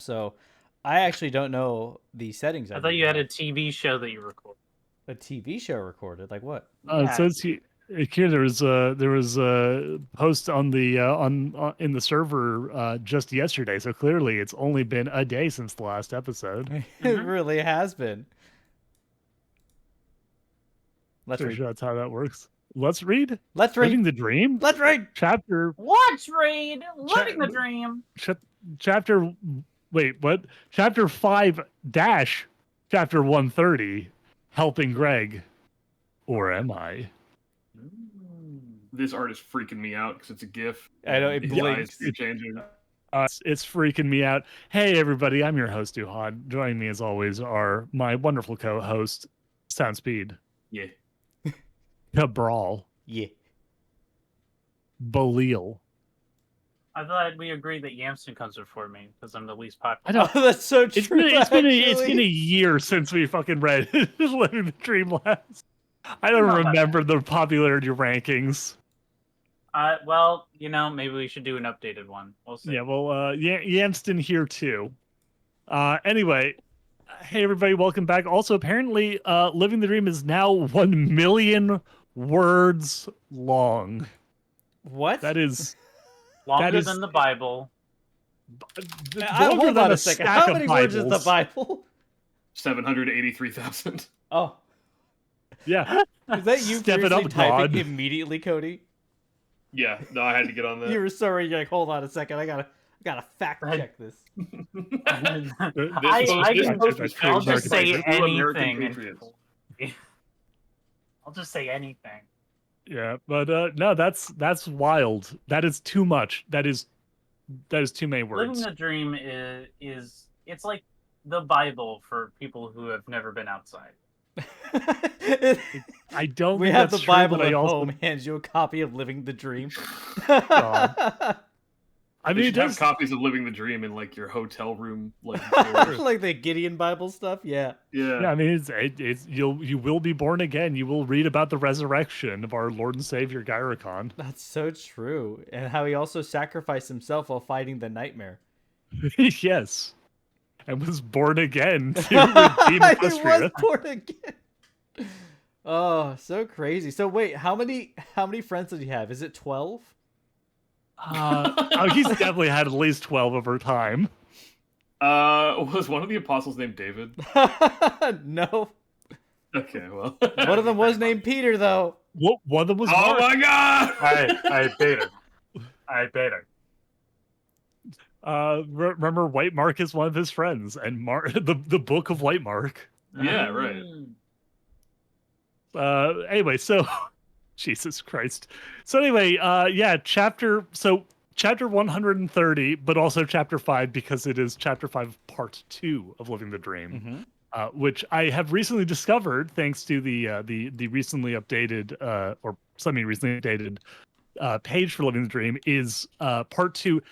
so I actually don't know the settings. I thought you had a TV show that you recorded. A TV show recorded? Like what? It says here there was a post on the in the server just yesterday. So clearly, it's only been a day since the last episode. It really has been. Let's read. Sure that's how that works. Let's read. Let's read. Living the Dream. Let's read. Chapter. Let's read. Living the Dream. Chapter. Wait, what? Chapter 5 dash. Chapter 130. Helping Greg. Or am I? This art is freaking me out because it's a GIF. I know, it blinks. It's changing. It's freaking me out. Hey, everybody, I'm your host, Duhad. Joining me, as always, are my wonderful co-host, Soundspeed. Yeah. Cabral. Yeah. Belial. I thought we agreed that Yamston comes before me because I'm the least popular. I know. Oh, that's so true. It's been a year since we fucking read Living the Dream last. I don't remember the popularity rankings. Well, maybe we should do an updated one. We'll see. Yeah, well, Yamston here too. Anyway, hey everybody, welcome back. Also, apparently, Living the Dream is now 1 million words long. What? That is longer than the Bible. Hold on a second. How many words is the Bible? 783,000. Oh. Yeah. Is that you Stepping up, typing God. immediately, Cody? Yeah, no, I had to get on that. You were so ready. You're like, hold on a second. I gotta fact check this. I'll just say anything. I'll just say anything. Yeah, but no, that's wild. That is too much. That is too many words. Living the Dream is it's like the Bible for people who have never been outside. I don't. We think have that's the true, Bible but at I also... home. Hands you a copy of Living the Dream. I mean, you have copies of Living the Dream in like your hotel room, like like the Gideon Bible stuff. Yeah. Yeah. I mean, it's you will be born again. You will read about the resurrection of our Lord and Savior Gyricon. That's so true, and how he also sacrificed himself while fighting the nightmare. Yes, and was born again to redeem Austria. He was born again. Oh, so crazy. So wait, how many friends did he have? Is it 12? He's definitely had at least 12 over time. Was one of the apostles named David? No. Okay, well. One of them was named Peter, though. One of them was Mark. My God! I Peter. Remember, White Mark is one of his friends, and the book of White Mark. Yeah, right. Anyway, so Jesus Christ. So anyway, yeah, chapter 130, but also chapter 5 because it is chapter 5 part 2 of Living the Dream, which I have recently discovered thanks to the recently updated or semi-recently updated page for Living the Dream is part 2.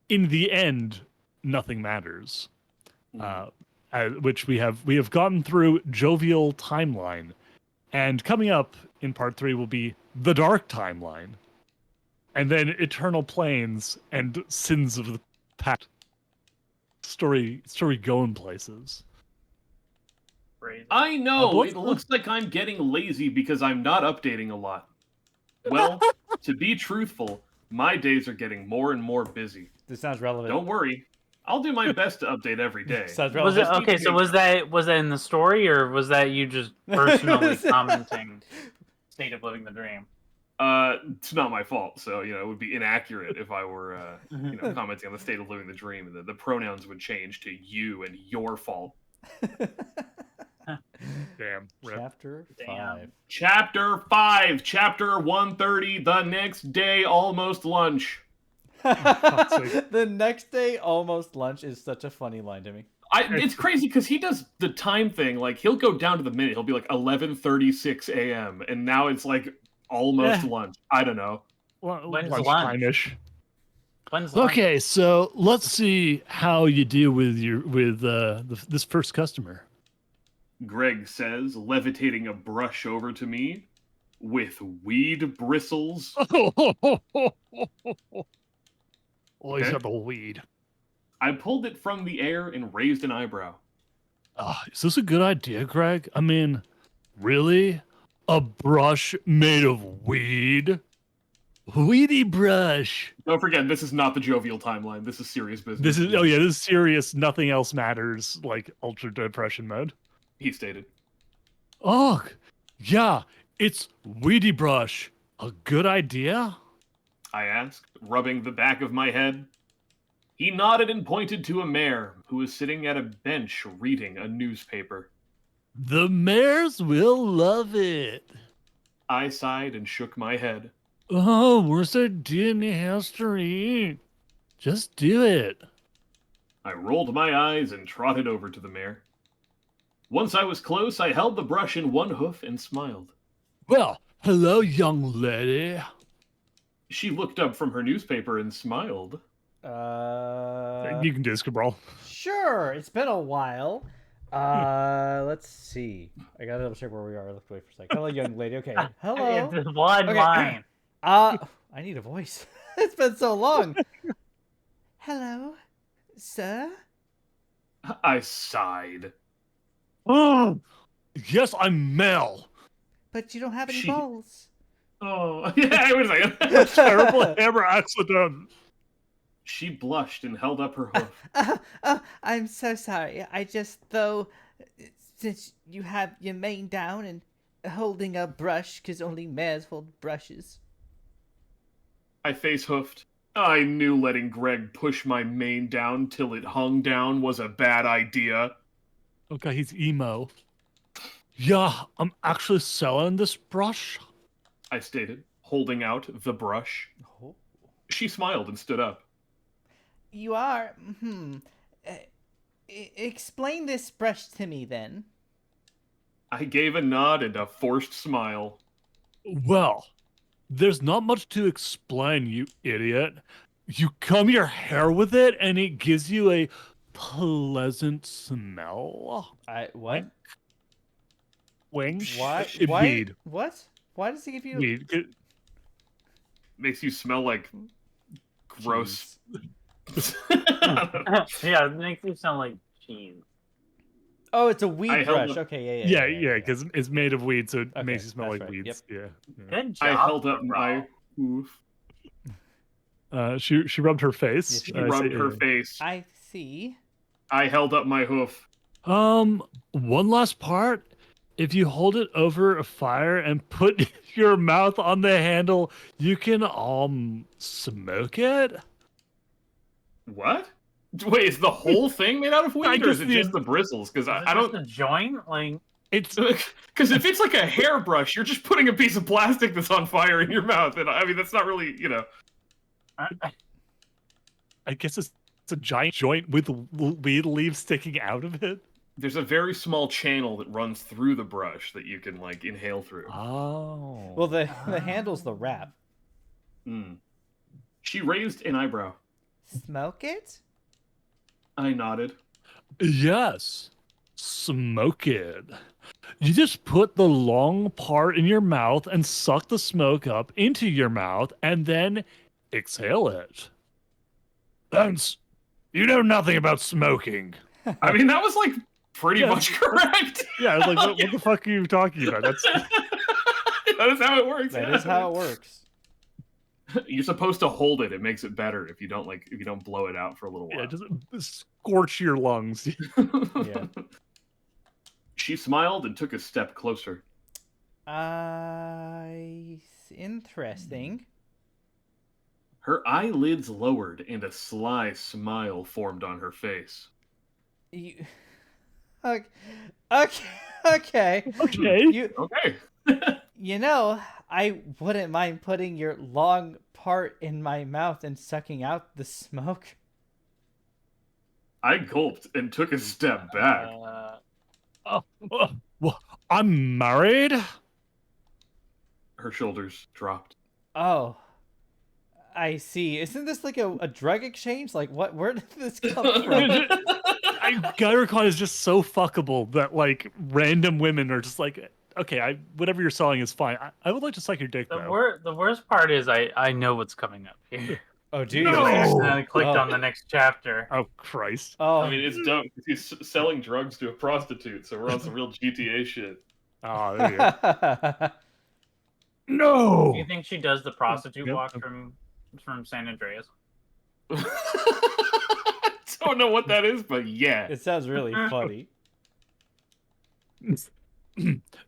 In the end, nothing matters, which we have gotten through Jovial Timeline. And coming up in part 3 will be the Dark Timeline. And then Eternal Planes and Sins of the Past. Story going places. I know, it looks like I'm getting lazy because I'm not updating a lot. Well, to be truthful, my days are getting more and more busy. This sounds relevant. Don't worry. I'll do my best to update every day. Was that in the story, or was that you just personally commenting State of Living the Dream? It's not my fault, so it would be inaccurate if I were commenting on the State of Living the Dream. The pronouns would change to you and your fault. Damn. Chapter 5. Chapter 5, chapter 130, the next day, almost lunch. The next day, almost lunch is such a funny line to me. It's crazy because he does the time thing. Like, he'll go down to the minute. He'll be like 11:36 a.m. And now it's like almost lunch. I don't know. When's lunch? Okay, so let's see how you do with this first customer. Greg says, levitating a brush over to me with weed bristles. Oh, he's got the weed. I pulled it from the air and raised an eyebrow. Is this a good idea, Greg? I mean, really? A brush made of weed? Weedy brush. Don't forget, this is not the jovial timeline. This is serious business. This is serious. Nothing else matters. Like ultra depression mode. He stated. Oh, yeah, it's weedy brush. A good idea? I asked, rubbing the back of my head. He nodded and pointed to a mare who was sitting at a bench reading a newspaper. The mares will love it. I sighed and shook my head. Oh, worst idea in history. Just do it. I rolled my eyes and trotted over to the mare. Once I was close, I held the brush in one hoof and smiled. Well, hello, young lady. She looked up from her newspaper and smiled. You can do this, Cabral. Sure. It's been a while. Let's see. I gotta double check where we are. Let's wait for a second. Hello, young lady. Okay. Hello. It's one Okay. line. I need a voice. It's been so long. Hello, sir. I sighed. Oh, yes, I'm Mel. But you don't have any She- balls. Oh, yeah, wait a second. Terrible hammer accident. She blushed and held up her hoof. I'm so sorry. I just, though, since you have your mane down and holding a brush, because only mares hold brushes. I face hoofed. I knew letting Greg push my mane down till it hung down was a bad idea. Okay, he's emo. Yeah, I'm actually selling this brush. I stated, holding out the brush. Oh. She smiled and stood up. You are? Explain this brush to me, then. I gave a nod and a forced smile. Well, there's not much to explain, you idiot. You comb your hair with it, and it gives you a pleasant smell. What? Wing? Why? Weed. What? Why does he give you... Weed. Makes you smell like gross. Yeah, it makes you sound like cheese. Oh, it's a weed I held brush. up- Okay, Yeah, because it's made of weed, so it Okay, makes you smell that's like right, weeds. Yeah. Good job. I held up bro. my hoof. She rubbed her face. She rubbed her face. I see. I held up my hoof. One last part. If you hold it over a fire and put your mouth on the handle, you can smoke it. What? Wait, is the whole thing made out of I weed, or is guess it just the bristles? Because Is it I don't. just a joint? Like, It's Because if it's like a hairbrush, you're just putting a piece of plastic that's on fire in your mouth, and I mean that's not really, I guess it's a giant joint with weed leaves sticking out of it. There's a very small channel that runs through the brush that you can like inhale through. Oh. Well, the handle's the wrap. Hmm. She raised an eyebrow. Smoke it? I nodded. Yes. Smoke it. You just put the long part in your mouth and suck the smoke up into your mouth and then exhale it. Thanks. You know nothing about smoking. I mean, that was like pretty Yeah. much correct. Yeah, I was like, what the fuck are you talking about? That's That is how it works. That yeah. is how it works. You're supposed to hold it. It makes it better if you don't blow it out for a little while. yeah, just scorch your lungs. Yeah. She smiled and took a step closer. Interesting. Her eyelids lowered and a sly smile formed on her face. You... Okay. Okay. Okay. You, Okay. you know, I wouldn't mind putting your long part in my mouth and sucking out the smoke. I gulped and took a step back. Well, I'm married. Her shoulders dropped. Oh. I see. Isn't this like a drug exchange? Like, what? Where did this come from? Gyrocon is just so fuckable that like random women are just like, okay, whatever you're selling is fine. I would like to suck your dick though. the worst part is I know what's coming up here. Oh, geez. No! And then I clicked Oh. on the next chapter. Oh Christ! Oh, I mean, it's dumb because he's selling drugs to a prostitute, so we're on some real GTA shit. Oh, there you go. Do No! you think she does the prostitute Yep. walk from San Andreas? I don't know what that is, but yeah. it sounds really funny.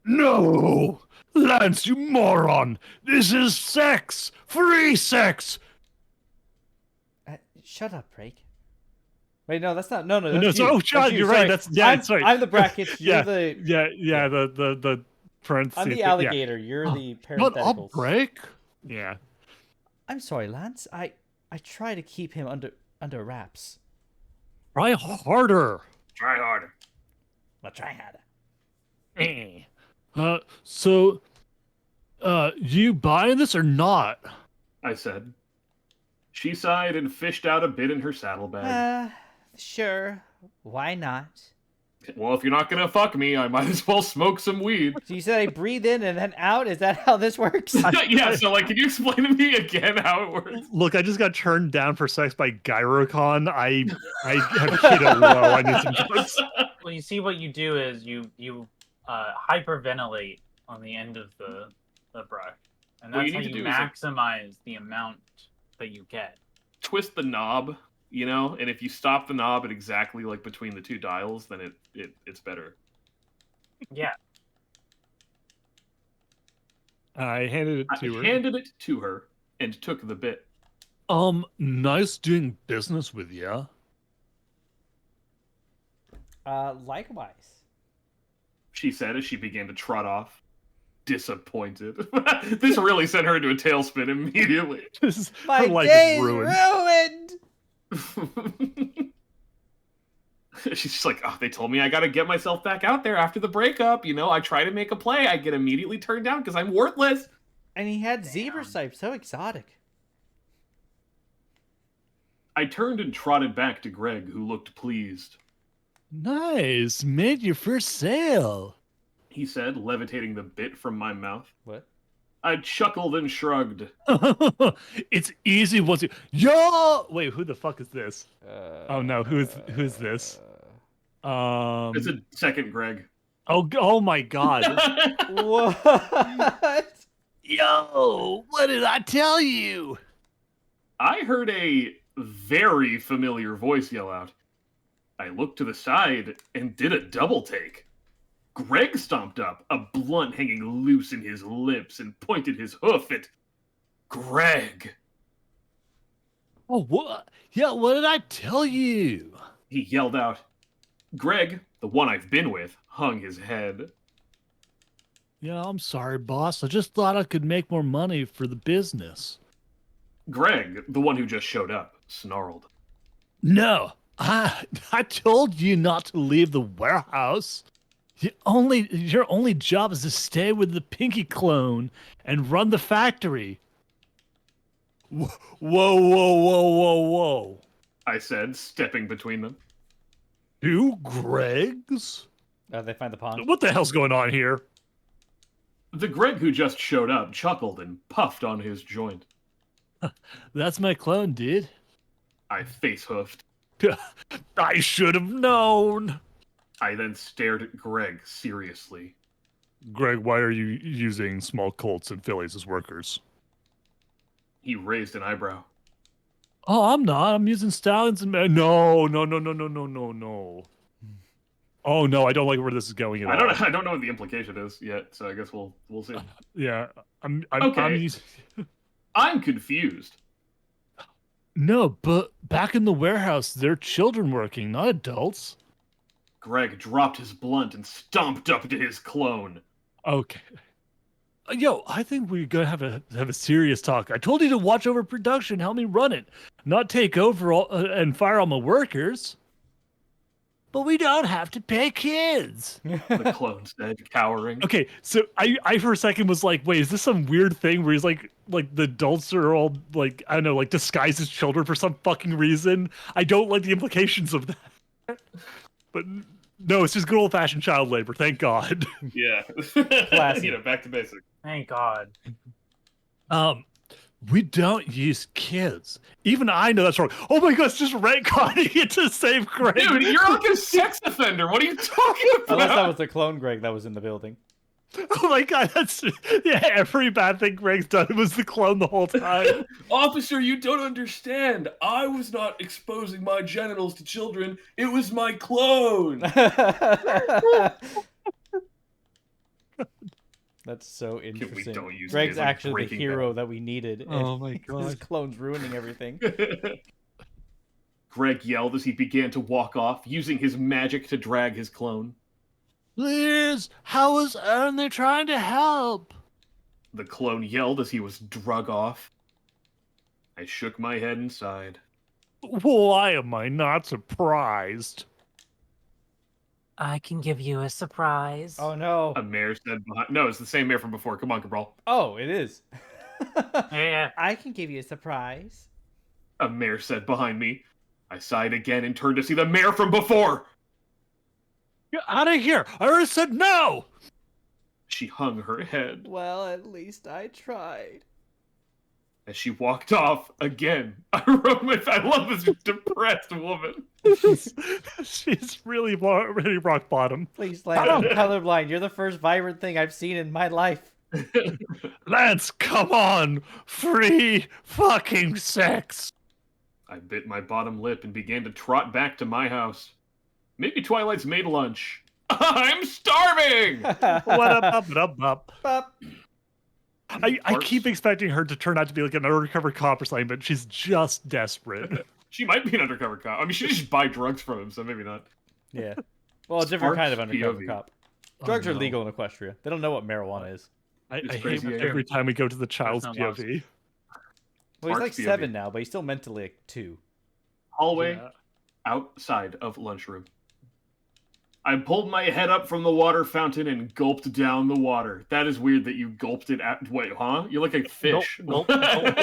No! Lance, you moron! This is sex! Free sex! Shut up, Craig. Wait, no, that's not. No, No, that's you. oh, That's John, you. you're Sorry. right. That's yeah. I'm, Sorry. I'm the brackets. You're Yeah, the. yeah. The parentheses. I'm the yeah. alligator. You're the Shut up, parentheticals. break. Yeah. I'm sorry, Lance. I try to keep him under wraps. Try harder. Try harder. I'll try harder. So, you buying this or not? I said. She sighed and fished out a bit in her saddlebag. Sure. Why not? Well, if you're not gonna fuck me, I might as well smoke some weed. So you said I breathe in and then out? Is that how this works? Yeah, so like, can you explain to me again how it works? Look, I just got turned down for sex by Gyrocon. I have hit a low. I need some drugs. Well, you see, what you do is you hyperventilate on the end of the brush, and What that's you how need to you do is, like, maximize the amount that you get. Twist the knob, you know, and if you stop the knob at exactly like between the two dials, then it's better. Yeah. I handed it to her. I handed it to her and took the bit. Nice doing business with ya. Likewise. She said as she began to trot off. Disappointed. This really sent her into a tailspin immediately. This is, My her life day's is ruined. ruined. She's just like, oh, they told me I gotta get myself back out there after the breakup. You know, I try to make a play, I get immediately turned down because I'm worthless. And he had zebra stripes. So exotic. I turned and trotted back to Greg, who looked pleased. Nice, made your first sale. He said, levitating the bit from my mouth. What? I chuckled and shrugged. It's easy once you. Yo, wait, who the fuck is this? Oh no, who's this? It's a second Greg. Oh my god. What? Yo, what did I tell you? I heard a very familiar voice yell out. I looked to the side and did a double take. Greg stomped up, a blunt hanging loose in his lips, and pointed his hoof at Greg. Oh, what? Yeah, what did I tell you? He yelled out. Greg, the one I've been with, hung his head. Yeah, I'm sorry, boss. I just thought I could make more money for the business. Greg, the one who just showed up, snarled. No, I told you not to leave the warehouse. Your only job is to stay with the Pinky clone and run the factory. Whoa, whoa. I said, stepping between them. 2 Gregs? They find the pond. What the hell's going on here? The Greg who just showed up chuckled and puffed on his joint. That's my clone, dude. I face-hoofed. I should have known. I then stared at Greg seriously. Greg, why are you using small colts and fillies as workers? He raised an eyebrow. Oh, I'm not. I'm using stallions and no. Oh no, I don't like where this is going at all. I don't know what the implication is yet, so I guess we'll see. Yeah, I'm Okay. using... I'm confused. No, but back in the warehouse, they're children working, not adults. Greg dropped his blunt and stomped up to his clone. Okay. Yo, I think we're gonna have a serious talk. I told you to watch over production, help me run it, not take over and fire all my workers. But we don't have to pay kids. The clone said, cowering. Okay, so I for a second was like, wait, is this some weird thing where he's like the adults are all like, I don't know, like disguised as children for some fucking reason? I don't like the implications of that. But no, it's just good old fashioned child labor, thank God. Yeah. Classic. You know, back to basics. Thank God. We don't use kids. Even I know that's wrong. Oh my god, it's just retconning it to save Greg. Dude, you're like a sex offender. What are you talking Unless that about? was the clone Greg that was in the building. Oh my god, that's every bad thing Greg's done was the clone the whole time. Officer, you don't understand. I was not exposing my genitals to children. It was my clone. That's so interesting. don't use Greg's it like actually the Breaking hero Bad. that we needed. Oh and my His god. clone's ruining everything. Greg yelled as he began to walk off, using his magic to drag his clone. Please, how is only trying to help? The clone yelled as he was drug off. I shook my head and sighed. Why am I not surprised? I can give you a surprise. Oh no. A mayor said behind. No, it's the same mayor from before. Come on, Cabral. Oh, it is. Yeah. I can give you a surprise. A mayor said behind me. I sighed again and turned to see the mayor from before. Get out of here! I already said no! She hung her head. Well, at least I tried. As she walked off again, I love this depressed woman. She's really rock bottom. Please, Lance, I'm colorblind. You're the first vibrant thing I've seen in my life. Lance, come on! Free fucking sex! I bit my bottom lip and began to trot back to my house. Maybe Twilight's made lunch. I'm starving! What up? Bop. I keep expecting her to turn out to be like an undercover cop or something, but she's just desperate. She might be an undercover cop. I mean, she just buy drugs from him, so maybe not. Yeah. Well, a different kind of Sparks undercover POV. cop. Drugs are no. legal in Equestria. They don't know what marijuana is. I hate crazy, it yeah. every time we go to the child's no laws. POV. Well, he's like Sparks POV. 7 now, but he's still mentally like 2. Hallway Yeah. outside of lunchroom. I pulled my head up from the water fountain and gulped down the water. That is weird that you gulped it at. Wait, huh? You're like a fish. Gulp, gulp.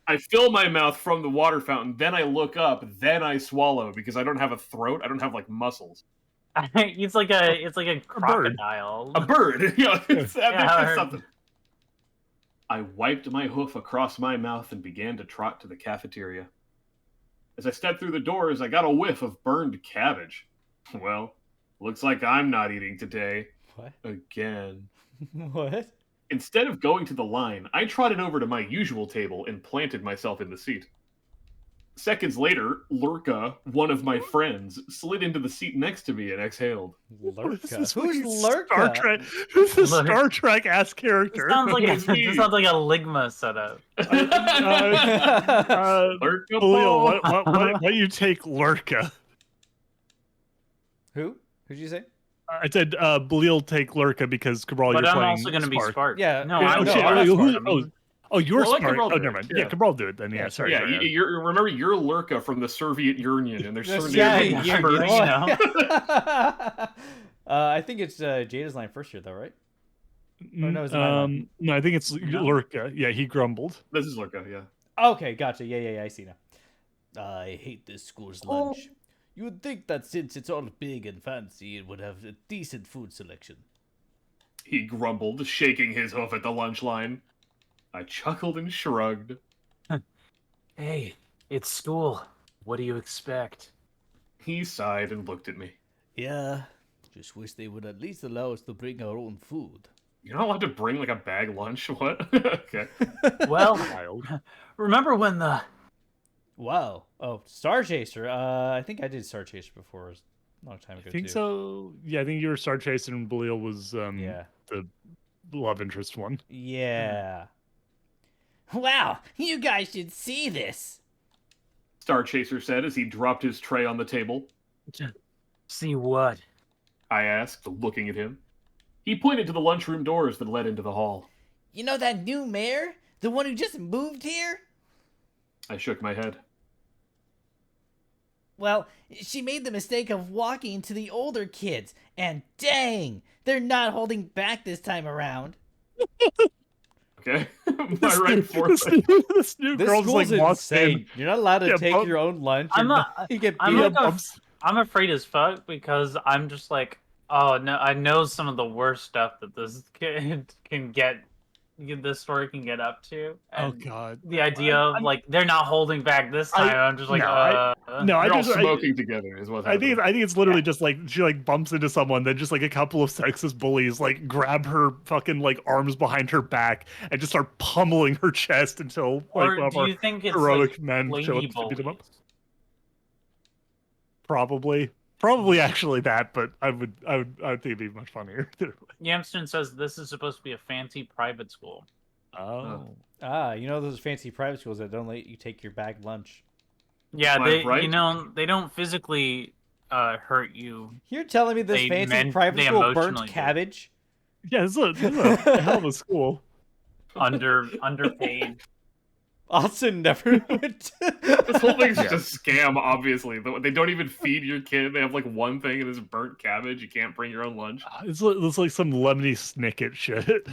I fill my mouth from the water fountain, then I look up, then I swallow because I don't have a throat. I don't have like muscles. it's like a crocodile. A bird. Yeah, it's I heard. something. I wiped my hoof across my mouth and began to trot to the cafeteria. As I stepped through the doors, I got a whiff of burned cabbage. Well, looks like I'm not eating today. What? Again. What? Instead of going to the line, I trotted over to my usual table and planted myself in the seat. Seconds later, Lurka, one of my friends, slid into the seat next to me and exhaled. This Lurka. is Who's fucking Lurka? Star Trek. Who's a Lurk. Star Trek ass This character? sounds like It's me. this sounds like a Ligma setup. Lurka Leo, Ball. what you take Lurka? Who? Who'd you say? I said Bleal take Lurka because Cabral, But you're I'm playing also going to be Spark. Spark. Yeah. No, Yeah, I'm no, Spark. I'm who- Spark. I mean, you're Well, let Spark. Cabral Oh, do never it. mind. Yeah, Yeah. Cabral do it then. Yeah, Yeah, sorry. Yeah, sorry, you're remember you're Lurka from the Soviet Union, and their Yes, surname yeah, is yeah, Bird. you know. I think it's Jada's line first year, though, right? Or no, is it my line? No, I think it's Lurka. Yeah, he grumbled. This is Lurka, yeah. Okay, gotcha. Yeah, I see now. I hate this school's lunch. You would think that since it's all big and fancy, it would have a decent food selection. He grumbled, shaking his hoof at the lunch line. I chuckled and shrugged. Hey, it's school. What do you expect? He sighed and looked at me. Yeah, just wish they would at least allow us to bring our own food. You're not allowed to bring like a bag lunch? What? Okay. Well, Wild. remember when the Wow. Oh, Star Chaser. I think I did Star Chaser before a long time ago, I think too. so. Yeah, I think you were Star Chaser and Bleal was Yeah. the love interest one. Yeah. Wow, you guys should see this. Star Chaser said as he dropped his tray on the table. see what? I asked, looking at him. He pointed to the lunchroom doors that led into the hall. You know that new mayor? The one who just moved here? I shook my head. Well, she made the mistake of walking to the older kids, and dang, they're not holding back this time around. Okay? My right forefoot. This new This girl's like school's walks insane. in. You're not allowed to Yeah, take bump- your own lunch. I'm You're not- You get I'm beat like up. I'm afraid as fuck because I'm just like, oh no, I know some of the worst stuff that this kid can get this story can get up to. Oh And God. the idea of like they're not holding back this time. I'm just like, no, I They're all just smoking together, is what's happening. I think it's literally just like she like bumps into someone, then just like a couple of sexist bullies like grab her fucking like arms behind her back and just start pummeling her chest until like or one of do our you think it's heroic like men show lady up to beat them up. bullies? Probably actually that, but I would think it'd be much funnier. Yamston says this is supposed to be a fancy private school. Oh. You know those fancy private schools that don't let you take your bag lunch. Yeah, Am I they right? they don't physically hurt you. You're telling me this They fancy private school burnt emotionally do. cabbage? Yeah, this is a hell of a school. Underpaid. Austin never went. This whole thing's Yeah. just a scam, obviously. They don't even feed your kid. They have like one thing, and it's burnt cabbage. You can't bring your own lunch. It's like some lemony snicket shit.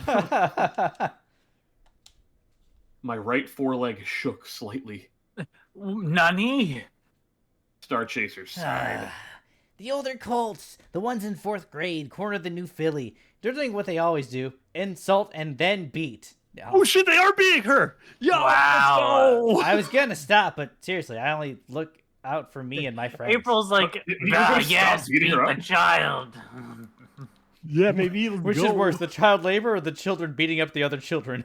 My right foreleg shook slightly. Nani? Star Chaser sighed. The older Colts, the ones in 4th grade, cornered the new Philly. They're doing what they always do: insult and then beat. Oh shit, they are beating her! Yo, Wow. let's go! I was gonna stop, but seriously, I only look out for me and my friends. April's like, You're gonna stop yes, beating beat her the up? child. Yeah, maybe let's Which go. is worse, the child labor or the children beating up the other children?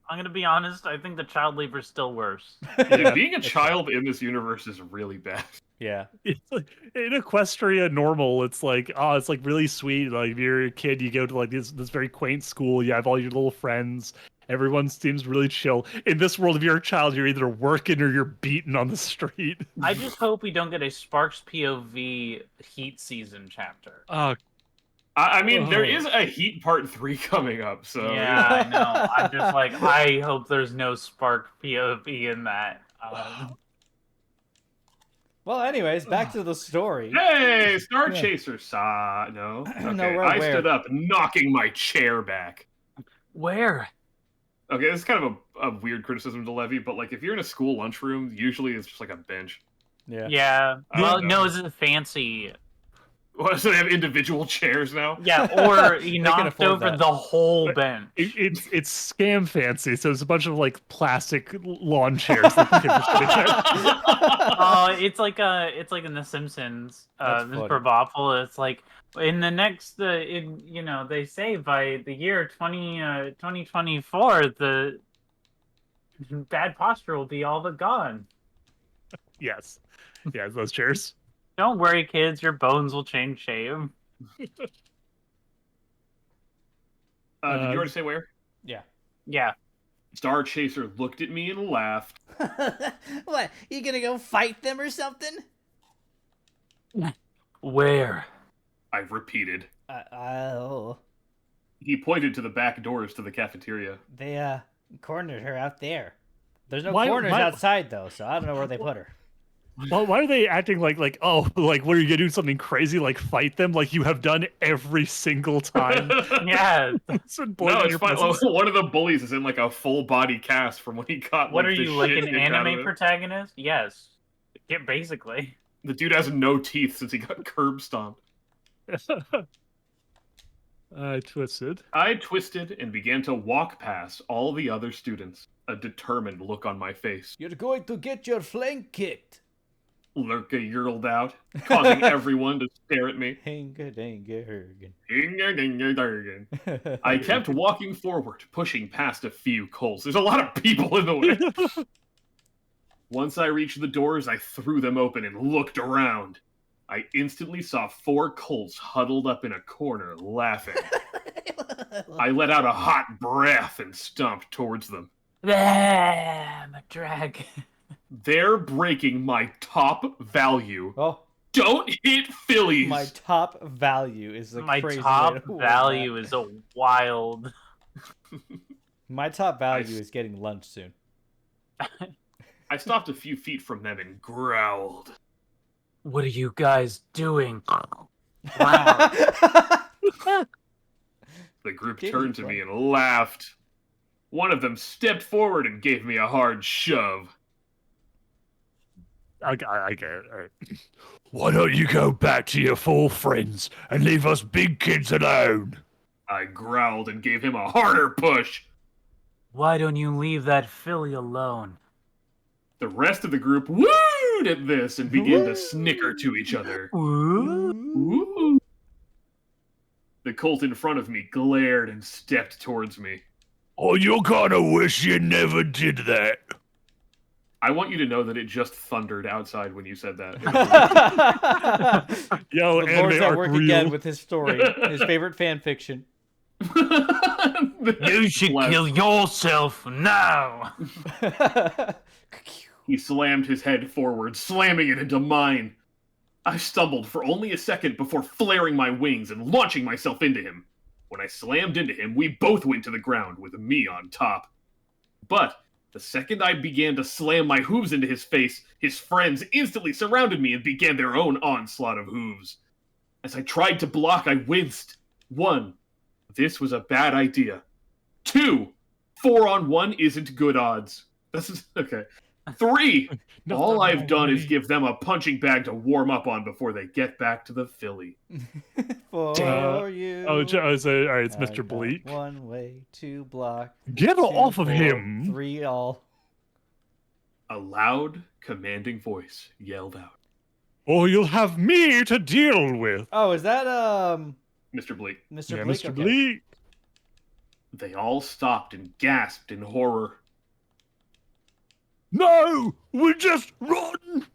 I'm gonna be honest. I think the child labor is still worse. Dude, being a child in this universe is really bad. Yeah. It's like, in Equestria normal, it's like, oh, it's like really sweet. Like if you're a kid, you go to like this very quaint school, you have all your little friends, everyone seems really chill. In this world, if you're a child, you're either working or you're beaten on the street. I just hope we don't get a Sparks POV heat season chapter. I mean, there is a Heat Part 3 coming up, so... Yeah, I know. I'm just like, I hope there's no Spark POV in that. Well, anyways, back to the story. Hey, Star Yeah. Chaser saw... No? Okay, No, I where? stood up, knocking my chair back. Where? Okay, this is kind of a weird criticism to levy, but like if you're in a school lunchroom, usually it's just like a bench. Yeah. Yeah. I Well, don't no, know. it's a fancy. What, so they have individual chairs now? Yeah, or he They can knocked afford over that. the whole bench. It's scam fancy, so it's a bunch of like plastic lawn chairs that the kids are sitting at. It's like in The Simpsons, That's Mr. funny. Boffle. It's like in the next, they say by the year 2024, the bad posture will be all but gone. Yes, those chairs. Don't worry, kids, your bones will change shape. Did you already say where? Yeah. Yeah. Star Chaser looked at me and laughed. What? You gonna go fight them or something? Where? I repeated. Oh, He pointed to the back doors to the cafeteria. they cornered her out there. There's no Why- corners why- outside though, so I don't know where they put her. Well, why are they acting like oh like what are you gonna do something crazy like fight them like you have done every single time? Yeah. It's been No, blown in it's your fine. presence. One of the bullies is in like a full body cast from when he got. What like, are the you, like shit an kicked out of anime him. protagonist? Yes. Yeah, basically. The dude has no teeth since he got curb stomped. I twisted. I twisted and began to walk past all the other students, a determined look on my face. You're going to get your flank kicked. Lurka yurled out, causing everyone to stare at me. Hinga dinga hergen. I kept walking forward, pushing past a few Colts. There's a lot of people in the way. Once I reached the doors, I threw them open and looked around. I instantly saw 4 Colts huddled up in a corner, laughing. I let out a hot breath and stomped towards them. I'm a dragon. They're breaking my top value. Oh, Don't hit Phillies! my top value is the My crazy top way to word value that. is a wild. My top value is getting lunch soon. I stopped a few feet from them and growled. What are you guys doing? Wow. The group Didn't turned to play. me and laughed. One of them stepped forward and gave me a hard shove. I get it. All right. Why don't you go back to your 4 friends and leave us big kids alone? I growled and gave him a harder push. Why don't you leave that filly alone? The rest of the group wooed at this and began to snicker to each other. Woo! The colt in front of me glared and stepped towards me. Oh, you gotta wish you never did that. I want you to know that it just thundered outside when you said that. Yo, The Lord's anime at arc work real. again with his story, his favorite fan fiction. You should kill yourself now. He slammed his head forward, slamming it into mine. I stumbled for only a second before flaring my wings and launching myself into him. When I slammed into him, we both went to the ground with me on top. But the second I began to slam my hooves into his face, his friends instantly surrounded me and began their own onslaught of hooves. As I tried to block, I winced. 1. This was a bad idea. 2. 4-on-1 isn't good odds. This is okay. 3. No, All no, I've done is no. give them a punching bag to warm up on before they get back to the filly. For you. Oh, so, all right, it's I Mr. got Bleak. One way to block. Get 2, off of 4, him. 3 all. A loud, commanding voice yelled out. Or you'll have me to deal with. Oh, is that Mr. Bleak. Mr. Yeah, Bleak? Mr. Okay. Bleak. They all stopped and gasped in horror. No, we just run.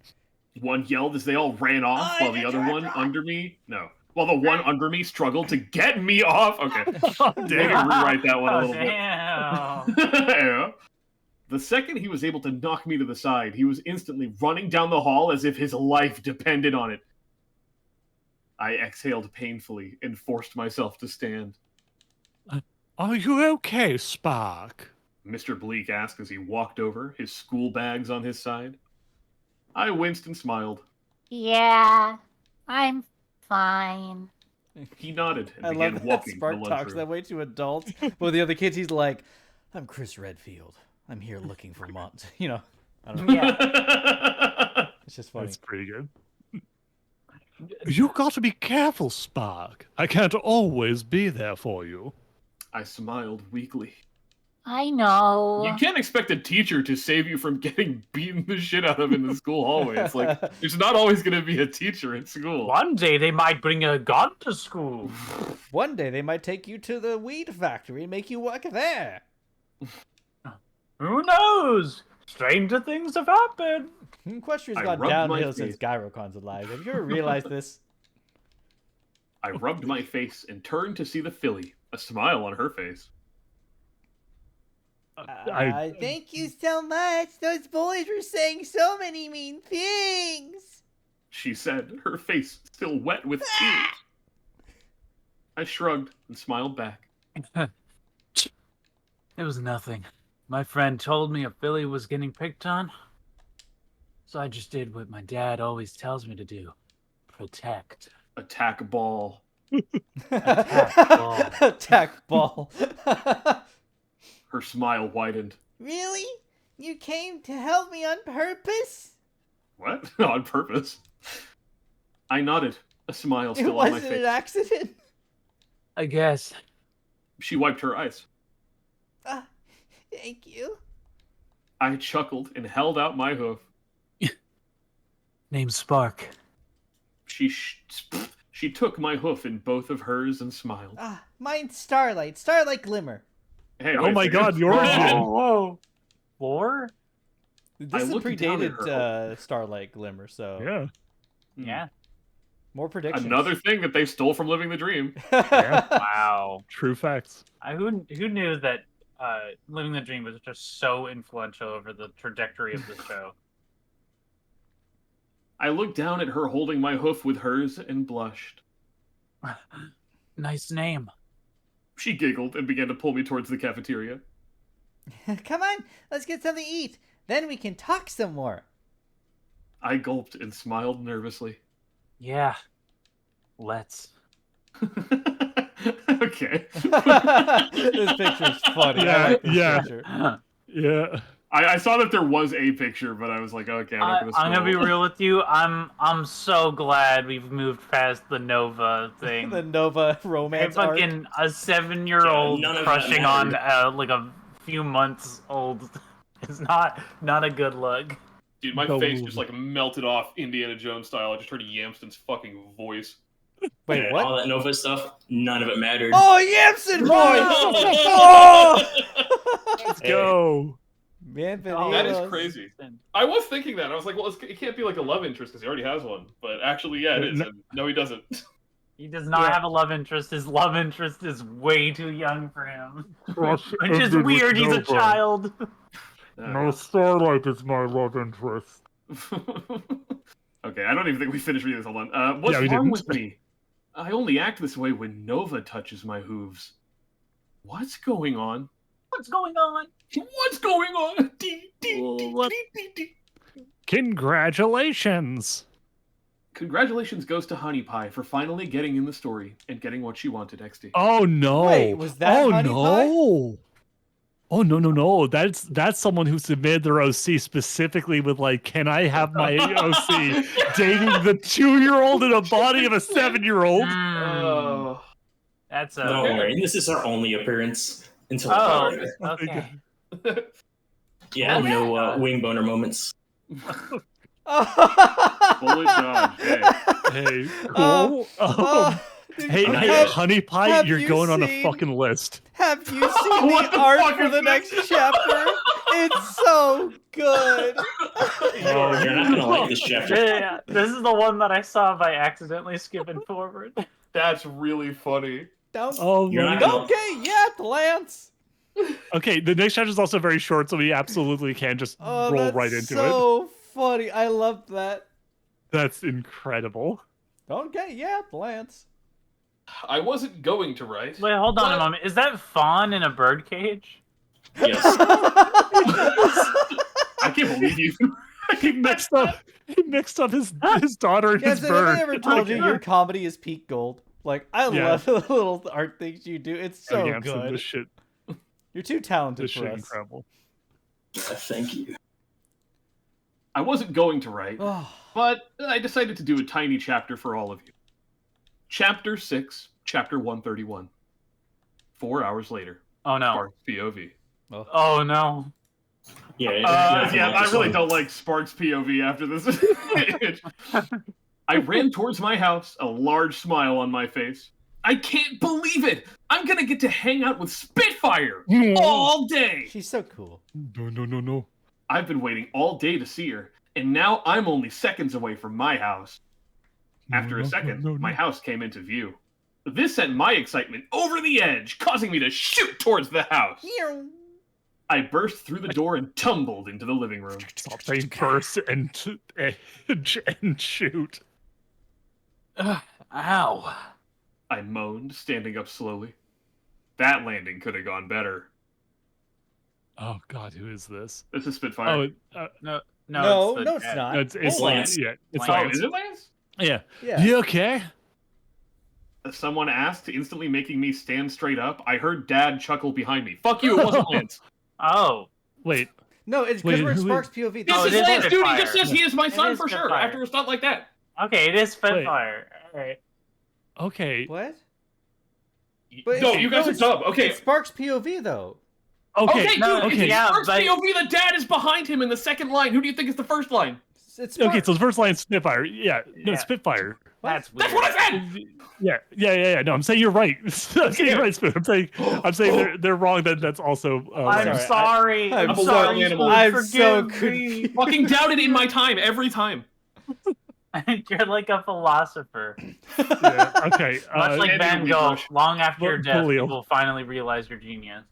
One yelled as they all ran off, while the other one under me... No. While the one under me struggled to get me off... Okay. Maybe rewrite that one a little Damn. bit. Yeah. The second he was able to knock me to the side, he was instantly running down the hall as if his life depended on it. I exhaled painfully and forced myself to stand. Are you okay, Spark? Mr. Bleak asked as he walked over, his school bags on his side. I winced and smiled. Yeah, I'm fine. He nodded and I began love that walking to the Spark talks lunchroom. that way to adults. But the other kids, he's like, I'm Chris Redfield. I'm here looking for Mont. You know, I don't know. Yeah. It's just funny. That's pretty good. You got to be careful, Spark. I can't always be there for you. I smiled weakly. I know. You can't expect a teacher to save you from getting beaten the shit out of in the school hallway. It's like, there's not always going to be a teacher in school. One day they might bring a gun to school. One day they might take you to the weed factory and make you work there. Who knows? Stranger things have happened. Question's I gone rubbed my downhill since face. Gyrocon's alive. Have you ever realized this? I rubbed my face and turned to see the filly, a smile on her face. Thank you so much. Those boys were saying so many mean things. She said, her face still wet with tears. I shrugged and smiled back. It was nothing. My friend told me a filly was getting picked on, so I just did what my dad always tells me to do. Protect. Attack ball. Attack ball. Attack ball. Her smile widened. Really? You came to help me on purpose? What? On purpose? I nodded, a smile It still on my wasn't an face. accident. I guess. She wiped her eyes. Thank you. I chuckled and held out my hoof. Name's Spark. She took my hoof in both of hers and smiled. Mine's Starlight. Starlight Glimmer. Hey, Oh wait a my second. God, yours Whoa, is- whoa. 4? This is a looked down at predated Starlight Glimmer, so Yeah. Yeah. more predictions. Another thing that they stole from Living the Dream. Wow. True facts. Who knew that Living the Dream was just so influential over the trajectory of the show? I looked down at her holding my hoof with hers and blushed. Nice name. She giggled and began to pull me towards the cafeteria. Come on, let's get something to eat. Then we can talk some more. I gulped and smiled nervously. Yeah. Let's. Okay. This picture's funny. Yeah, I like this yeah. picture. Yeah. I saw that there was a picture, but I was like, okay, I'm I'm not gonna be gonna real with you. I'm so glad we've moved past the Nova thing. The Nova Hey, romance arc. fucking a 7-year-old Yeah, none of that crushing on mattered. like a few months old is not a good look. Dude, my No face movie. just like melted off Indiana Jones style. I just heard Yamston's fucking voice. Wait, Yeah, what? all that Nova stuff, none of it mattered. Oh, Yamson voice! Oh! Let's go. Bienvenidos. That is crazy. I was thinking that. I was like, well, it can't be like a love interest because he already has one. But actually, yeah, it is. And no, he doesn't. He does not have a love interest. His love interest is way too young for him. Crush Which is ended with weird, he's a Nova. child. No, Starlight is my love interest. Okay, I don't even think we finished reading this. Hold on. What's Yeah, we wrong didn't. with me? I only act this way when Nova touches my hooves. What's going on? What's going on? What's going on? What? Congratulations. Congratulations goes to Honey Pie for finally getting in the story and getting what she wanted, XD. Oh no. Wait, was that Oh Honey no. Oh no. That's someone who submitted their OC specifically with like, can I have my OC dating the 2-year-old in a body of a 7-year-old? Oh. That's Don't worry, this is our only appearance until Oh, later. okay. Yeah, Oh, no wing boner moments. Bullet dodge. Hey. Hey, cool. Hey, have- Honey Pie, have you're you going on a seen- fucking list. Have you seen What the the art fuck for is the this? next chapter? It's so good. Oh, you're not gonna like this chapter. Yeah, this is the one that I saw by accidentally skipping forward. That's really funny. Don't Oh, You're my not God. gonna- okay yet, Lance. Okay, the next chapter is also very short, so we absolutely can just Oh, roll that's right into it. so funny. I love that. That's incredible. Don't get yet, Lance. I wasn't going to write. Wait, hold on a What? moment. Is that Fawn in a birdcage? Yes. I can't believe you. He mixed up his daughter and Yes, his have bird. I ever told you your comedy is peak gold? Like, I Yeah. love the little art things you do. It's so Oh, yeah, so good. This shit, You're too talented this for shit us. incredible. Thank you. I wasn't going to write, Oh, but I decided to do a tiny chapter for all of you. Chapter 6, Chapter 131. 4 hours later. Oh no. Sparks POV. Oh no. Yeah, you're not gonna Yeah, like I this really one. don't like Sparks POV after this. I ran towards my house, a large smile on my face. I can't believe it! I'm gonna get to hang out with Spitfire all day! she's so cool. No. I've been waiting all day to see her, and now I'm only seconds away from my house. After a second, my house came into view. This sent my excitement over the edge, causing me to shoot towards the house. I burst through the door and tumbled into the living room. Stop saying burst and shoot. Ow. I moaned, standing up slowly. That landing could have gone better. Oh God, who is this? This is Spitfire. Oh, No, No, it's the it's dad. not. no, it's Lance. Yeah, it's Lance. Oh, Lance. is it Lance? Yeah. Yeah. You okay? Someone asked, instantly making me stand straight up. I heard Dad chuckle behind me. Fuck you, it wasn't Lance. Oh. Wait. No, it's Wait, because we're in who is- Sparks POV. This Oh, is it is Lance, dude. He Spitfire. just says he is my son is for sure. Spitfire. After a stunt like that. Okay, it is Spitfire. Alright. Okay. What? But No, it's- you guys no, are dumb. Okay. It's Sparks POV though. Okay. Okay, no, dude, okay. it's yeah, Sparks but- POV. The dad is behind him in the second line. Who do you think is the first line? It's Okay, Sparks. so the first line is Spitfire. Yeah, no, Yeah. Spitfire. That's weird. That's what I said. Yeah. No, I'm saying you're right. Okay, you're right, Spit. I'm saying they're wrong. That's also. I'm right. sorry. I'm I'm so- sorry. animal. I'm Forgive so me. confused. Fucking doubted in my time every time. You're like a philosopher. Yeah, okay. Much like Andy Van will be Gogh, pushed. long after your death, Julio. you will finally realize your genius.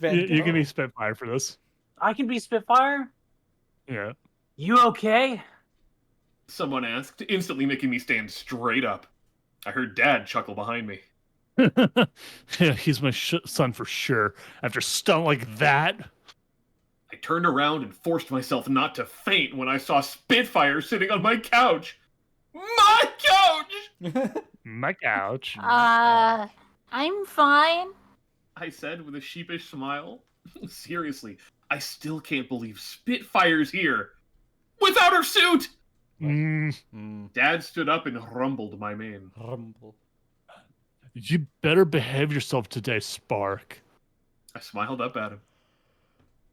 Van you Gogh. can be Spitfire for this. I can be Spitfire? Yeah. You okay? Someone asked, instantly making me stand straight up. I heard Dad chuckle behind me. Yeah, he's my son for sure. After a stunt like that. I turned around and forced myself not to faint when I saw Spitfire sitting on my couch. My couch! My couch. I'm fine. I said with a sheepish smile. Seriously, I still can't believe Spitfire's here. Without her suit! Dad stood up and rumbled my mane. Rumble. You better behave yourself today, Spark. I smiled up at him.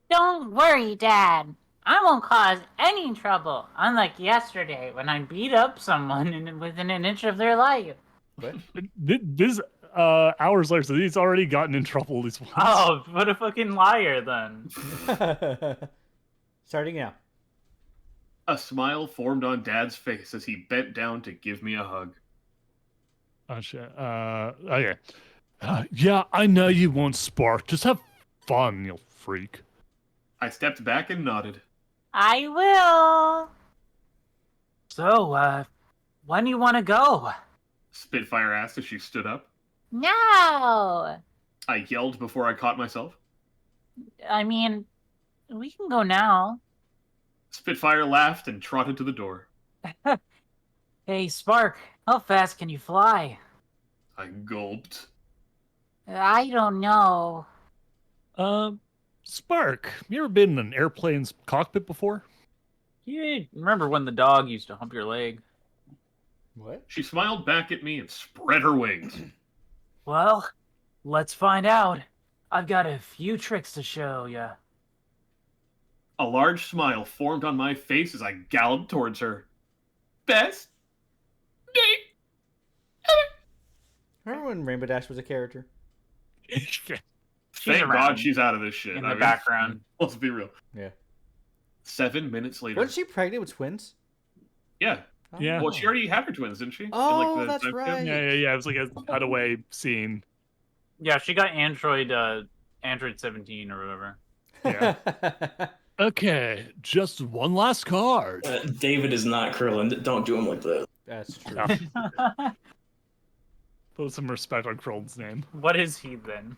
Don't worry, Dad. I won't cause any trouble, unlike yesterday when I beat up someone within an inch of their life. What? This hours later, so he's already gotten in trouble these once. Oh, what a fucking liar then. Starting now. A smile formed on Dad's face as he bent down to give me a hug. Oh shit. Okay. Yeah, I know you won't spark. Just have fun, you freak. I stepped back and nodded. I will. So, when do you want to go? Spitfire asked as she stood up. No. I yelled before I caught myself. I mean, we can go now. Spitfire laughed and trotted to the door. Hey, Spark, how fast can you fly? I gulped. I don't know. Spark, you ever been in an airplane's cockpit before? You remember when the dog used to hump your leg? What? She smiled back at me and spread her wings. Well, let's find out. I've got a few tricks to show ya. A large smile formed on my face as I galloped towards her. Best day Remember when Rainbow Dash was a character? Thank around God she's out of this shit. in the background. Let's be real. Yeah. 7 minutes later. Wasn't she pregnant with twins? Yeah. Yeah. Well, she already had her twins, didn't she? In, Oh, the that's time skip? right. Yeah. It was like a cutaway scene. Yeah, she got Android 17 or whatever. Yeah. Okay, just one last card. David is not Krillin. Don't do him like that. That's true. Yeah. Put some respect on Krill's name. What is he then?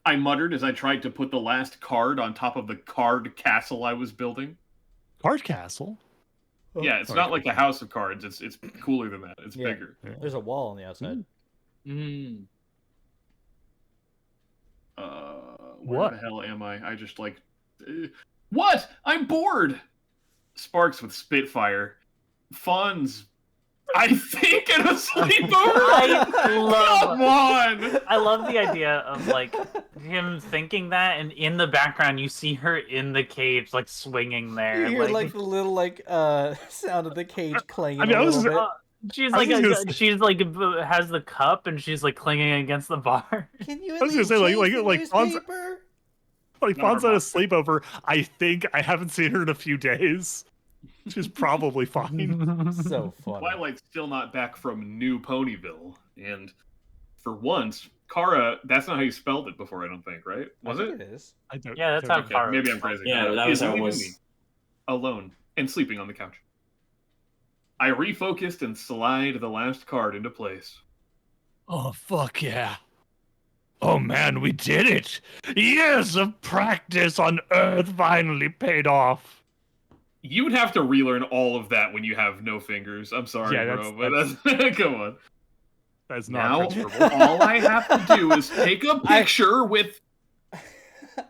I muttered as I tried to put the last card on top of the card castle I was building. Card Castle? Yeah, it's not like a house of cards. It's cooler than that. It's Yeah. bigger. There's a wall on the outside. Mm. Where What? the hell am I? I just what? I'm bored. Sparks with Spitfire. Fawn's, I think, in a sleepover. Come on. I love the idea of like him thinking that, and in the background you see her in the cage, like swinging there. You hear like the little sound of the cage clanging. I mean, a I was- little bit. she's I was like gonna say- she's like has the cup and she's like clinging against the bar. Can you at I was gonna least say, like- change like- the like Fonz- newspaper? Like, Not her Fawn's at a mom. sleepover. I think I haven't seen her in a few days. She's probably fine. So funny. Twilight's still not back from New Ponyville, and for once, Kara. That's not how you spelled it before. I don't think, right? Was I it? think it is. I don't, Yeah, that's don't how know. Kara- Maybe I'm crazy. Yeah, that was Is how it leaving was. me alone and sleeping on the couch. I refocused and slid the last card into place. Oh, fuck yeah. Oh man, we did it! Years of practice on Earth finally paid off. You'd have to relearn all of that when you have no fingers. I'm sorry, Yeah, bro, but that's, come on. That's Now, not transferable. all I have to do is take a picture with.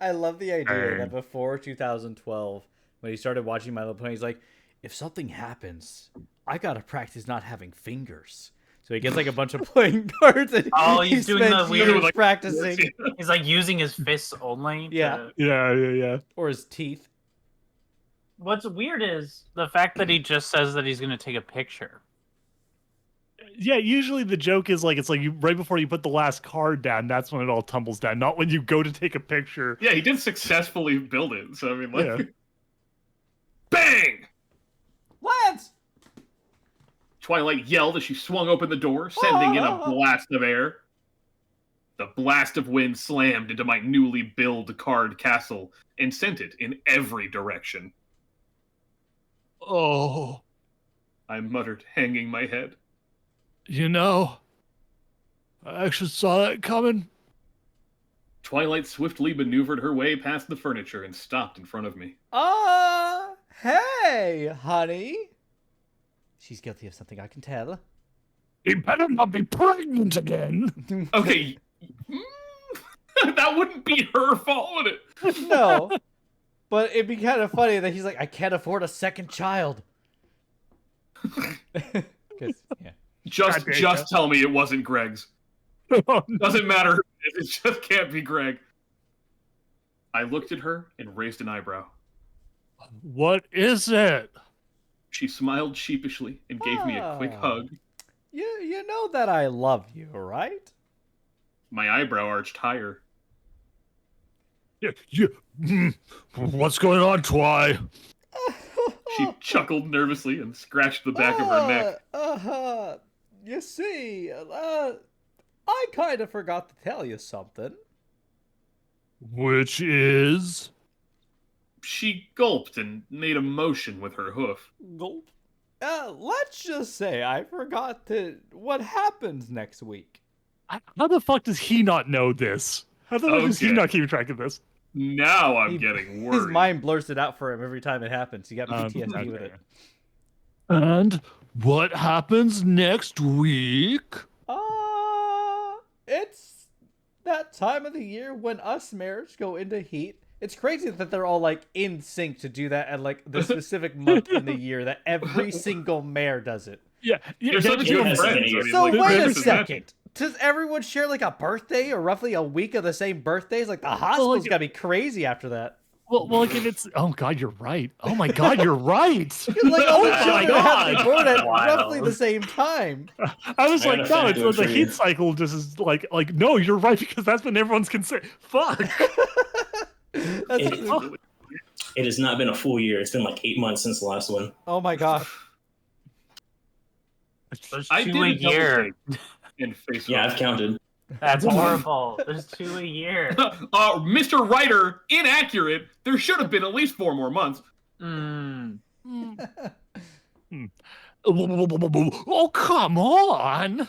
I love the idea Dang. that before 2012, when he started watching My Little Pony, he's like, if something happens, I gotta practice not having fingers. So he gets like a bunch of playing cards and Oh, he he's doing the spends weird, years like- practicing. He's like using his fists only. Yeah. Yeah. Or his teeth. What's weird is the fact that he just says that he's gonna take a picture. Yeah, usually the joke is like, it's like you right before you put the last card down, that's when it all tumbles down. Not when you go to take a picture. Yeah, he did successfully build it. So I mean, like, Yeah. bang! Lance! Twilight yelled as she swung open the door, sending in a blast of air. The blast of wind slammed into my newly built card castle and sent it in every direction. Oh, I muttered, hanging my head. you know, I actually saw that coming. Twilight swiftly maneuvered her way past the furniture and stopped in front of me. Hey, honey. She's guilty of something, I can tell. He better not be pregnant again. Okay, that wouldn't be her fault, would it? No. But it'd be kind of funny that he's like, I can't afford a second child. 'Cause, yeah. Just God damn. tell me it wasn't Greg's. Oh, no. Doesn't matter. It just can't be Greg. I looked at her and raised an eyebrow. What is it? She smiled sheepishly and gave me a quick hug. You know that I love you, right? My eyebrow arched higher. What's going on, Twy? She chuckled nervously and scratched the back of her neck. You see, I kind of forgot to tell you something. Which is? She gulped and made a motion with her hoof. Gulp. Let's just say I forgot what happens next week. How the fuck does he not know this? How the fuck does he Okay. not keep track of this? Now I'm getting worried. His mind blurs it out for him every time it happens. He got PTSD with it. And what happens next week? It's that time of the year when us mares go into heat. It's crazy that they're all like in sync to do that at like the specific month in the year that every single mare does it. Yeah, You're such that's good has friends. been a year. So like, wait a this is second. Does everyone share like a birthday or roughly a week of the same birthdays? Like the hospital's gotta be crazy after that. Well, like if it's. Oh God, you're right. Oh my God, you're right. Like all my children have to be God. born at Wild. roughly the same time. I was I like, got a no, fact to it it's the for heat you. cycle. Just is like, no, you're right because that's been everyone's concern. Fuck. It has not been a full year. It's been like 8 months since the last one. Oh my gosh. There's I two did a a double year. take in face Yeah, off. I've counted. That's horrible. There's 2 a year. Mr. Writer, inaccurate. There should have been at least 4 more months. Mm. Oh, come on.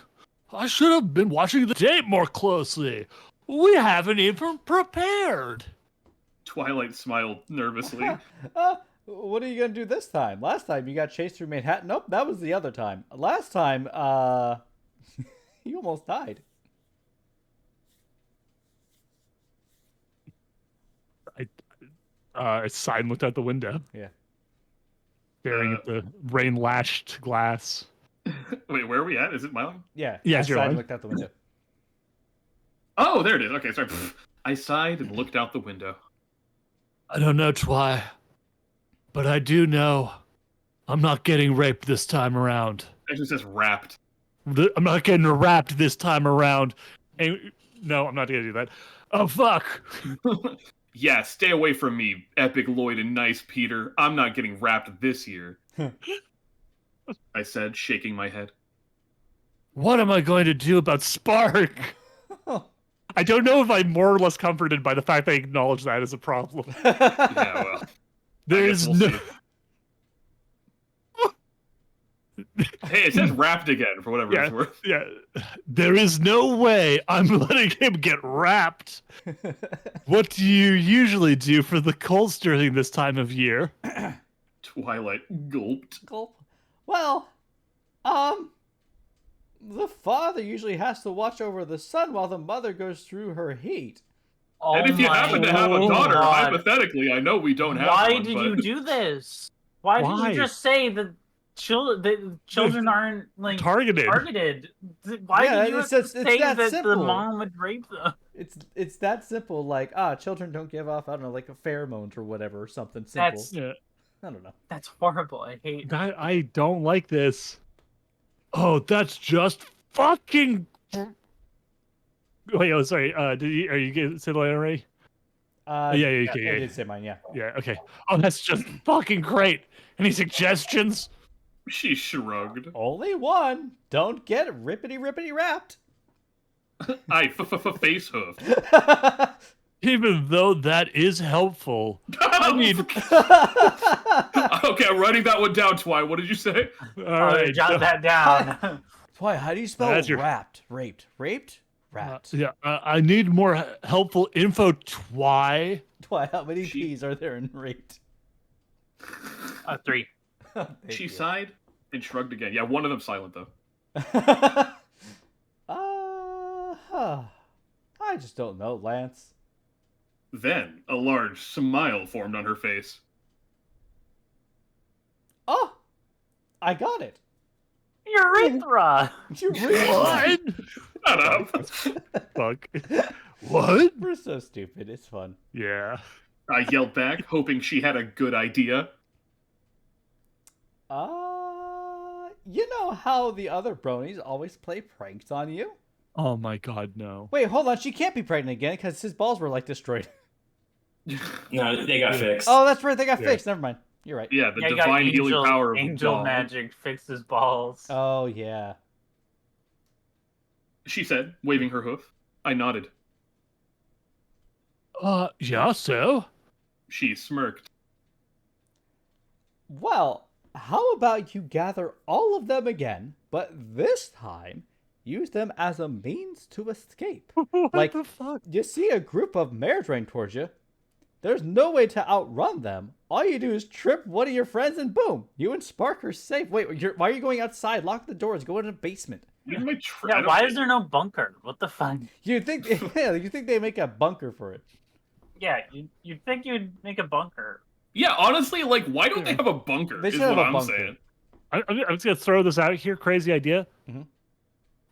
I should have been watching the tape more closely. We haven't even prepared. Twilight smiled nervously. What are you gonna do this time? Last time you got chased through Manhattan. Nope, that was the other time. Last time, you almost died. I sighed and looked out the window, Yeah. staring at the rain-lashed glass. Wait, where are we at? Is it my line? Yeah. Yeah, I it's your sighed line. and looked out the window. Oh, there it is. Okay, sorry. I sighed and looked out the window. I don't know, Twy, but I do know I'm not getting raped this time around. It just says wrapped. I'm not getting wrapped this time around. And, no, I'm not gonna do that. Oh, fuck. Yeah, stay away from me, Epic Lloyd and Nice Peter. I'm not getting wrapped this year. I said, shaking my head. What am I going to do about Spark? I don't know if I'm more or less comforted by the fact they acknowledge that as a problem. Yeah, well. There's we'll no. see. Hey, it says wrapped again, for whatever it's worth. Yeah, there is no way I'm letting him get wrapped. What do you usually do for the colts during this time of year? Twilight gulped. Gulp. Well, the father usually has to watch over the son while the mother goes through her heat. Oh And if you my happen to have a daughter, God. hypothetically, I know we don't have Why one, did but... you do this? Why didn't Why? you just say that children aren't like Targeted. Why Yeah, did you it's have just- to it's say that that the simple. mom would rape them? It's that simple. Like children don't give off, I don't know, like pheromones or whatever, or something simple. That's Yeah, I don't know. that's horrible. I hate. I don't like this. Oh, that's just fucking. Wait, oh, sorry. Are you getting say the line already? Yeah, I yeah. did say mine. Yeah. Yeah, okay. Oh, that's just fucking great. Any suggestions? She shrugged. Only one. Don't get rippity wrapped. I face hoofed. Even though that is helpful, I need. Okay, I'm writing that one down, Twy. What did you say? All Oh, right. jot that down. Why? How do you spell That's your- wrapped? Raped? Wrapped. Yeah, I need more helpful info. Twy. Why? How many She- P's are there in raped? 3. Thank She you. sighed and shrugged again. Yeah, one of them silent, though. I just don't know, Lance. Then a large smile formed on her face. Oh, I got it. Urethra. You really What? Shut up. Fuck. What? We're so stupid. It's fun. Yeah. I yelled back, hoping she had a good idea. You know how the other bronies always play pranks on you? Oh my god, no. Wait, hold on. She can't be pregnant again because his balls were like destroyed. No, they got fixed. Oh, that's right. They got Yeah. fixed. Never mind. You're right. Yeah, the Yeah, you got divine healing angel, power of angel dog. magic fixes balls. Oh, yeah. She said, waving her hoof. I nodded. Yeah, so? She smirked. Well, how about you gather all of them again, but this time use them as a means to escape? What Like, the fuck? you see a group of mares running towards you. There's no way to outrun them. All you do is trip one of your friends and boom, you and Spark are safe. Wait, why are you going outside? Lock the doors. Go in the basement. You might Yeah, why is there no bunker? What the fuck? You think they make a bunker for it? Yeah, you'd think you'd make a bunker. Yeah, honestly, like, why don't they have a bunker? They Is should what have a I'm bunker. saying. I'm just gonna throw this out here. Crazy idea. Mhm.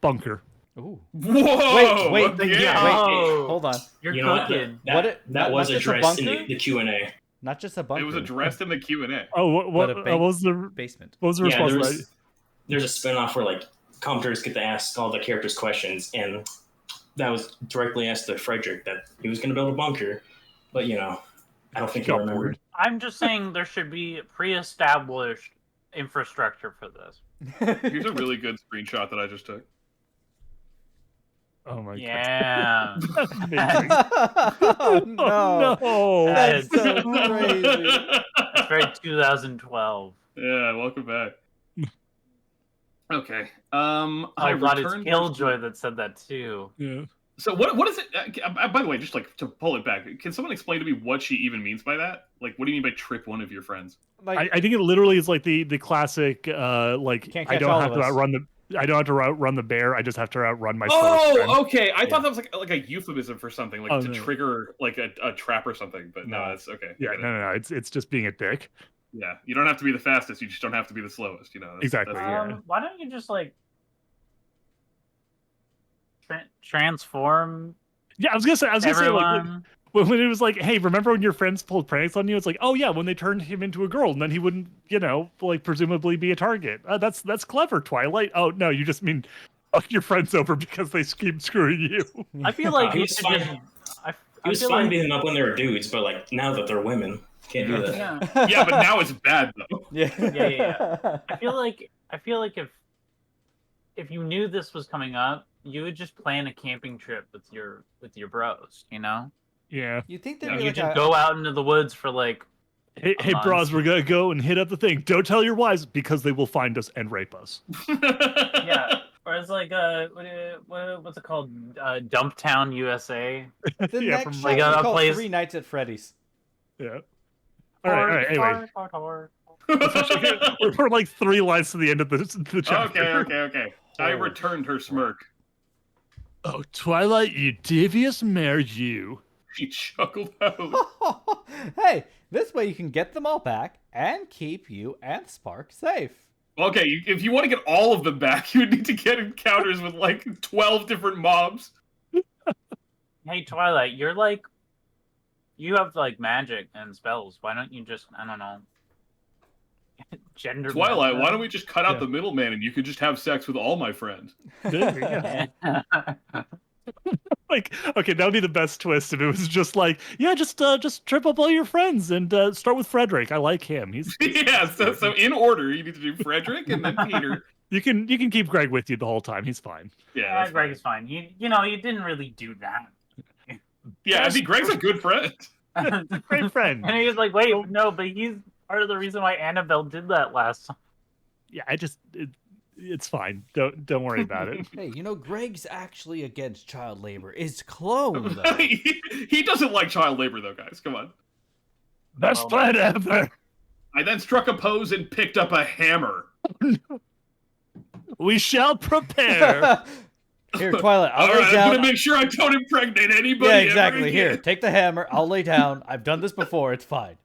Bunker. Ooh. Whoa! Wait, yeah. Yo, Hold on. you're You know what? cooking. That was not just a addressed in bunker? the Q&A. Not just a bunker. It was addressed in the Q&A. Oh, what But a was the basement. Yeah, response? there's a spinoff where like commenters get to ask all the characters questions, and that was directly asked to Frederick that he was going to build a bunker, but you know, I don't think he Got remembered. I'm just saying there should be pre-established infrastructure for this. Here's a really good screenshot that I just took. Oh my Yeah. god. That's amazing. Oh, no. Oh, no. That's That's so crazy. It's very 2012. Yeah, welcome back. Okay. Oh, I God, it's returned. Killjoy that said that too. Yeah. So what is it? By the way, just like to pull it back, can someone explain to me what she even means by that? Like, what do you mean by trip one of your friends? Like, I think it literally is like the classic like Can't I catch don't all have of to us. outrun the bear. I just have to outrun my slowest friend. Oh, okay. I thought that was like a euphemism for something, like Oh, to no. trigger like a trap or something. But no, No. that's okay. Yeah, I get it. no. It's just being a dick. Yeah, you don't have to be the fastest. You just don't have to be the slowest. You know. Exactly, yeah. Why don't you just like transform Yeah, I was gonna say like everyone? when it was like, hey, remember when your friends pulled pranks on you? It's like, oh yeah, when they turned him into a girl, and then he wouldn't, like presumably be a target. That's clever, Twilight. Oh no, you just mean fuck your friends over because they keep screwing you. I feel like He you was should fine. just. He was fine beating them up when they were dudes, but like now that they're women, can't do that. Yeah. Yeah, but now it's bad though. yeah. Yeah. I feel like if you knew this was coming up, you would just plan a camping trip with your bros, you know? Yeah. You think there'd Yeah, be You like just a... go out into the woods for like Hey, a hey month. bros, we're gonna go and hit up the thing. Don't tell your wives because they will find us and rape us. Yeah. Or it's like what's it called? Dumptown, USA. The Yeah, next from, show like, is a called place- 3 Nights at Freddy's. Yeah. All right. Anyway, Tor. we're like 3 lines to the end of the chapter. Okay. I returned her smirk. Oh, Twilight, you devious mare, you. She chuckled out. Hey, this way you can get them all back and keep you and Spark safe. Okay, if you want to get all of them back, you would need to get encounters with like 12 different mobs. Hey Twilight, you have like magic and spells. Why don't you just I don't know. Gender Twilight, why don't we just cut out Yeah. the middleman and you could just have sex with all my friends? Yeah. Like, okay, that would be the best twist if it was just like, yeah, just trip up all your friends and start with Frederick. I like him. He's Yeah, so in order, you need to do Frederick and then Peter. you can keep Greg with you the whole time. He's fine. Yeah, that's Greg fine. is fine. You didn't really do that. Yeah, I think Greg's a good friend. Great friend. And he was like, wait, no, but he's part of the reason why Annabelle did that last time. Yeah, it's fine. Don't worry about it. Hey, Greg's actually against child labor. It's clone, though. He doesn't like child labor, though, guys. Come on. Best plan ever. I then struck a pose and picked up a hammer. We shall prepare. Here, Twilight, I'll All lay right, I'm down. gonna make sure I don't impregnate anybody. Yeah, ever exactly. again. Here, take the hammer. I'll lay down. I've done this before. It's fine.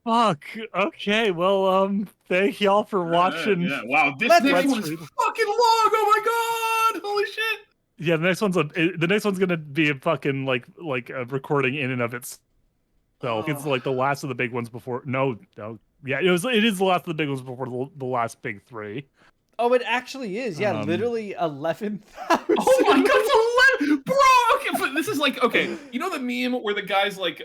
Fuck. Okay. Well, thank y'all for watching. Yeah. Wow, this Let's next read- one's fucking long. Oh my god! Holy shit! Yeah, the next one's gonna be a fucking like a recording in and of itself. It's like the last of the big ones before. No, yeah, it is the last of the big ones before the last big three. Oh, it actually is. Yeah, literally 11,000. Oh my god, it's 11, bro. Okay, but this is like you know the meme where the guy's like,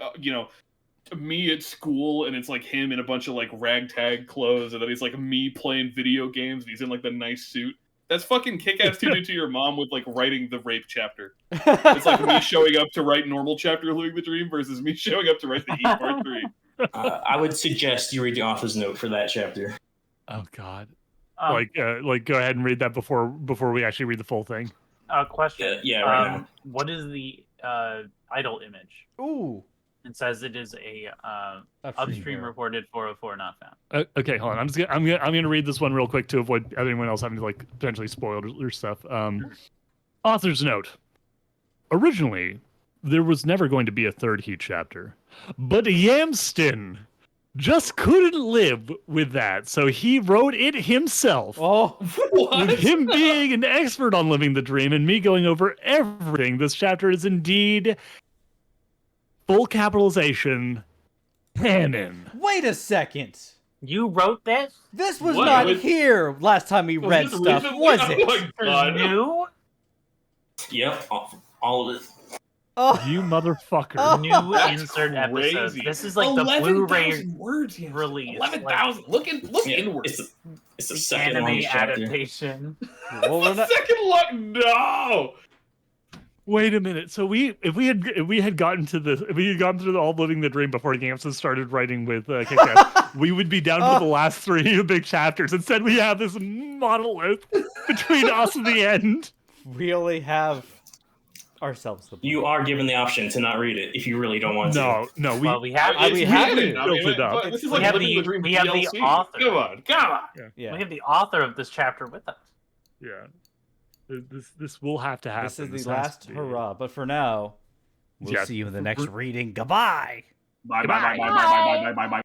me at school, and it's like him in a bunch of like ragtag clothes, and then he's like me playing video games, and he's in like the nice suit. That's fucking Kick-Ass 2 to Your Mom with like writing the rape chapter. It's like me showing up to write normal chapter of Living the Dream versus me showing up to write the Heat Part 3. I would suggest you read the author's note for that chapter. Oh God. Go ahead and read that before we actually read the full thing. Question. Yeah, right now. What is the idol image? Ooh. It says it is a upstream reported 404 not found. Okay, hold on. I'm gonna read this one real quick to avoid anyone else having to like potentially spoil their stuff. Author's note. Originally, there was never going to be a third Heat chapter, but Yamston just couldn't live with that, so he wrote it himself. Oh, what? With him being an expert on living the dream and me going over everything, this chapter is indeed full capitalization canon. wait a second. You wrote this? This was What? not Was- here last time we read this stuff, recently? was Oh it? my This god. is new? Yep, all of it. Oh, You motherfucker. Oh. New That's insert episodes. crazy. This is like the 11,000 Blu-ray words, yes. release. 11,000. Look Yeah, inward. it's the the second anime longest chapter. adaptation. well, we're not- Second luck. No. Wait a minute. So if we had gotten through all living the dream before Gamson started writing with Kick-Ass, we would be down to the last three big chapters. Instead, we have this monolith between us and the end. we only have ourselves the book. You are given the option to not read it if you really don't want to. No, Well, we have we have it. to. Built it up. But this is We like have Living the- the Dream we have the DLC. author. Come on. Yeah. we have the author of this chapter with us. Yeah. This will have to happen. This is the has last to be. hurrah, but for now, we'll Yeah. see you in the next reading. Goodbye. Bye bye bye bye bye bye bye bye bye.